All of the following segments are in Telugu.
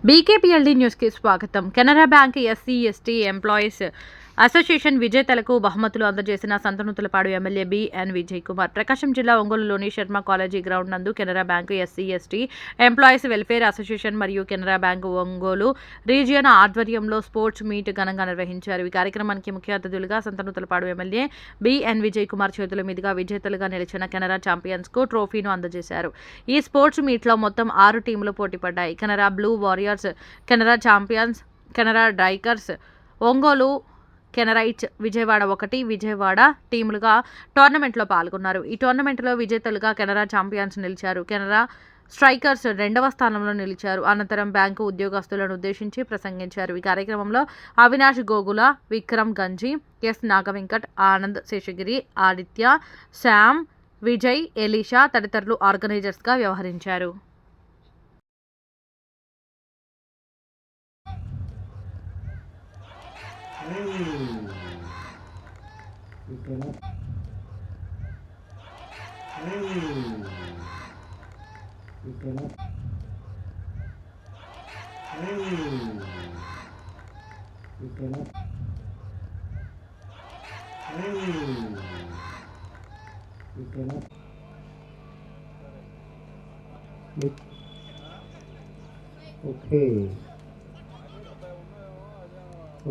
బీకేపీఎల్డీ న్యూస్కి స్వాగతం. Canara bank SC ST employees association విజేతలకు బహుమతులు అందజేసిన సంతనూతలపాడు ఎమ్మెల్యే బిఎన్ విజయ్ కుమార్. ప్రకాశం జిల్లా ఒంగోలులోని శర్మ కాలేజీ గ్రౌండ్ నందు Canara bank SC ST employees welfare association మరియు కెనరా బ్యాంకు ఒంగోలు రీజియన్ ఆధ్వర్యంలో స్పోర్ట్స్ మీట్ ఘనంగా నిర్వహించారు. ఈ కార్యక్రమానికి ముఖ్య అతిథులుగా సంతనూతలపాడు ఎమ్మెల్యే బిఎన్ విజయ్ కుమార్ చేతుల మీదుగా విజేతలుగా నిలిచిన కెనరా ఛాంపియన్స్ కు ట్రోఫీను అందజేశారు. ఈ స్పోర్ట్స్ మీట్లో మొత్తం 6 టీములు పోటీపడ్డాయి. Canara blue warriors, Canara champions, Canara strikers, Ongole కెనరైట్స్, విజయవాడ 1 విజయవాడ టీములుగా టోర్నమెంట్లో పాల్గొన్నారు. ఈ టోర్నమెంట్లో విజేతలుగా కెనరా ఛాంపియన్స్ నిలిచారు. కెనరా స్ట్రైకర్స్ 2వ స్థానంలో నిలిచారు. అనంతరం బ్యాంకు ఉద్యోగస్తులను ఉద్దేశించి ప్రసంగించారు. ఈ కార్యక్రమంలో అవినాష్ గోగుల, విక్రమ్ గంజి, ఎస్ నాగవెంకట్, ఆనంద్ శేషగిరి, ఆదిత్య, శ్యామ్, విజయ్, ఎలీషా తదితరులు ఆర్గనైజర్స్గా వ్యవహరించారు.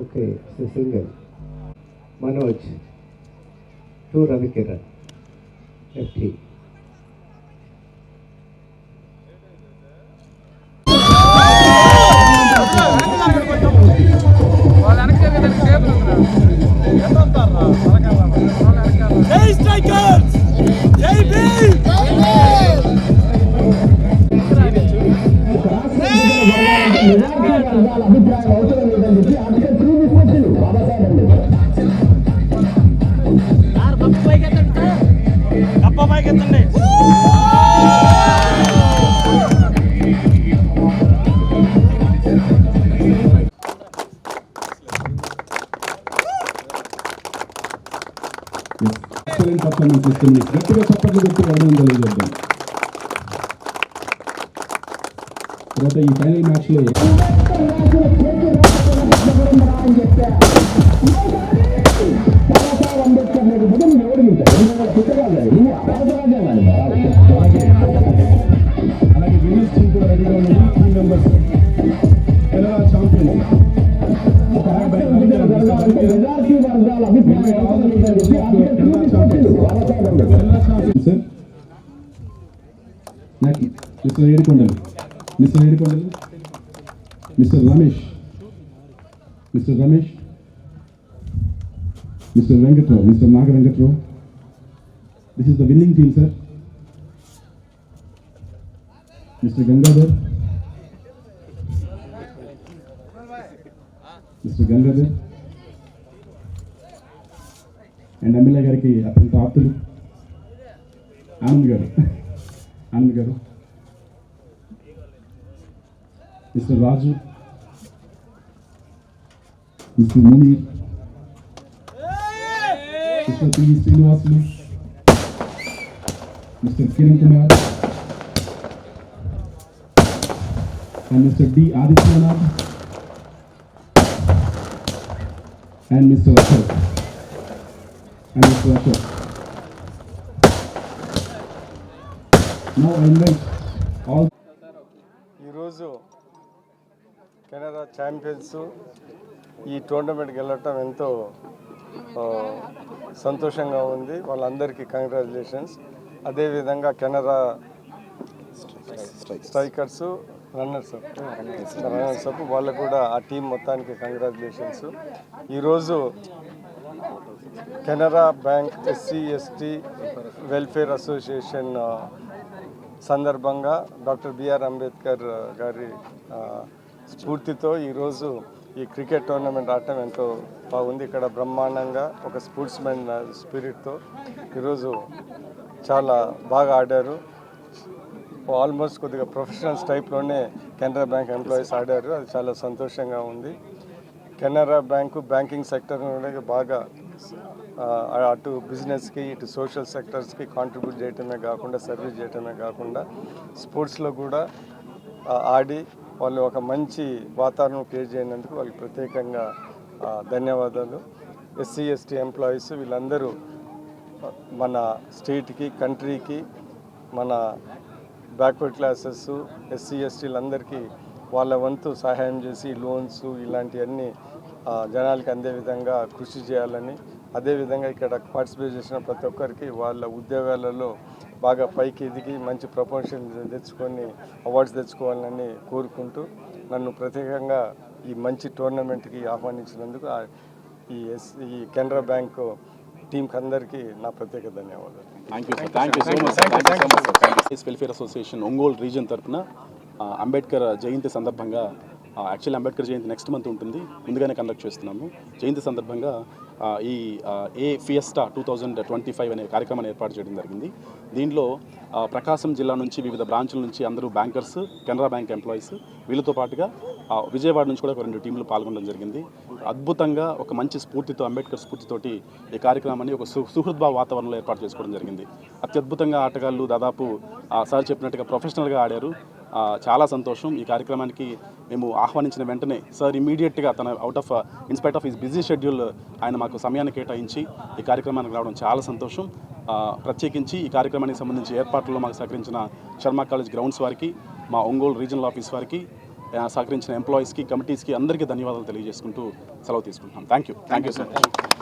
Okay, it's a single. Manoj, 2 Ravikiran, FT. Hey strikers! Jai Bhim! Excellent performance ఇస్తుంది. గట్టిగా చప్పట్లు కొట్టి అభినందనలు తెలియజేద్దాం. తర్వాత ఈ ఫైనల్ మ్యాచ్లో అలాగే విన్నర్స్ టీం కూడా రెడీగా ఉంది. 3 members Canara champions. Mister Yedukondalu, mister Ramesh, mister Venkatrao, mister Naga Venkatrao. This is the winning team sir. Mister Gangadhar, and MLA గారికి అత్యంత ఆప్తులు Anand garu, mister Raju, mister Munir, mister P Srinivasulu, mister Kiran Kumar, and mister D Adityanath, and Mr. Ashok. Now I invite all. ఈరోజు కెనరా ఛాంపియన్స్ ఈ టోర్నమెంట్కి వెళ్ళటం ఎంతో సంతోషంగా ఉంది. వాళ్ళందరికీ కంగ్రాచులేషన్స్. అదేవిధంగా కెనరా స్ట్రైకర్స్, రన్నర్స్ అప్ వాళ్ళకు కూడా ఆ టీం మొత్తానికి కంగ్రాచులేషన్స్. ఈరోజు Canara bank SC ST welfare association సందర్భంగా డాక్టర్ బిఆర్ అంబేద్కర్ గారి స్ఫూర్తితో ఈరోజు ఈ క్రికెట్ టోర్నమెంట్ ఆడటం ఎంతో బాగుంది. ఇక్కడ బ్రహ్మాండంగా ఒక స్పోర్ట్స్ మెన్ స్పిరిట్తో ఈరోజు చాలా బాగా ఆడారు. ఆల్మోస్ట్ కొద్దిగా ప్రొఫెషనల్స్ టైప్లోనే కెనరా బ్యాంక్ ఎంప్లాయీస్ ఆడారు. అది చాలా సంతోషంగా ఉంది. కెనరా బ్యాంకు బ్యాంకింగ్ సెక్టర్ బాగా అటు బిజినెస్కి ఇటు సోషల్ సెక్టర్స్కి కాంట్రిబ్యూట్ చేయటమే కాకుండా సర్వీస్ చేయటమే కాకుండా స్పోర్ట్స్లో కూడా ఆడి వాళ్ళు ఒక మంచి వాతావరణం క్రియేట్ చేయనందుకు వాళ్ళకి ప్రత్యేకంగా ధన్యవాదాలు. ఎస్సీ ఎస్టీ ఎంప్లాయీస్ వీళ్ళందరూ మన స్టేట్కి, కంట్రీకి, మన బ్యాక్వర్డ్ క్లాసెస్, ఎస్సీ ఎస్టీలందరికీ వాళ్ళ వంతు సహాయం చేసి లోన్స్ ఇలాంటివన్నీ జనాలకి అందే విధంగా కృషి చేయాలని, అదేవిధంగా ఇక్కడ పార్టిసిపేట్ చేసిన ప్రతి ఒక్కరికి వాళ్ళ ఉద్యోగాలలో బాగా పైకి ఎదిగి మంచి ప్రమోషన్ తెచ్చుకొని అవార్డ్స్ తెచ్చుకోవాలని కోరుకుంటూ నన్ను ప్రత్యేకంగా ఈ మంచి టోర్నమెంట్కి ఆహ్వానించినందుకు ఈ కెనరా బ్యాంకు టీంకి అందరికీ నా ప్రత్యేక ధన్యవాదాలు. Thank you so much. Welfare association Ongole reason తరఫున అంబేద్కర్ జయంతి సందర్భంగా, యాక్చువల్లీ అంబేద్కర్ జయంతి నెక్స్ట్ మంత్ ఉంటుంది, ముందుగానే కండక్ట్ చేస్తున్నాము. జయంతి సందర్భంగా ఈ ఫియస్టా 2025 అనే కార్యక్రమాన్ని ఏర్పాటు చేయడం జరిగింది. దీంట్లో ప్రకాశం జిల్లా నుంచి వివిధ బ్రాంచుల నుంచి అందరూ బ్యాంకర్స్, కెనరా బ్యాంక్ ఎంప్లాయీస్, వీళ్ళతో పాటుగా విజయవాడ నుంచి కూడా ఒక 2 టీంలు పాల్గొనడం జరిగింది. అద్భుతంగా ఒక మంచి స్ఫూర్తితో, అంబేద్కర్ స్ఫూర్తితోటి ఈ కార్యక్రమాన్ని ఒక సుహృద్భావ వాతావరణంలో ఏర్పాటు చేసుకోవడం జరిగింది. అత్యద్భుతంగా ఆటగాళ్ళు దాదాపు సార్ చెప్పినట్టుగా ప్రొఫెషనల్గా ఆడారు. చాలా సంతోషం. ఈ కార్యక్రమానికి మేము ఆహ్వానించిన వెంటనే సార్ ఇమీడియట్గా తన in spite of his busy schedule ఆయన మాకు సమయాన్ని కేటాయించి ఈ కార్యక్రమానికి రావడం చాలా సంతోషం. ప్రత్యేకించి ఈ కార్యక్రమానికి సంబంధించి ఏర్పాట్లలో మాకు సహకరించిన శర్మ కాలేజ్ గ్రౌండ్స్ వారికి, మా ఒంగోలు రీజనల్ ఆఫీస్ వారికి, సహకరించిన ఎంప్లాయీస్కి, కమిటీస్కి అందరికీ ధన్యవాదాలు తెలియజేసుకుంటూ సెలవు తీసుకుంటున్నాం. Thank you so much.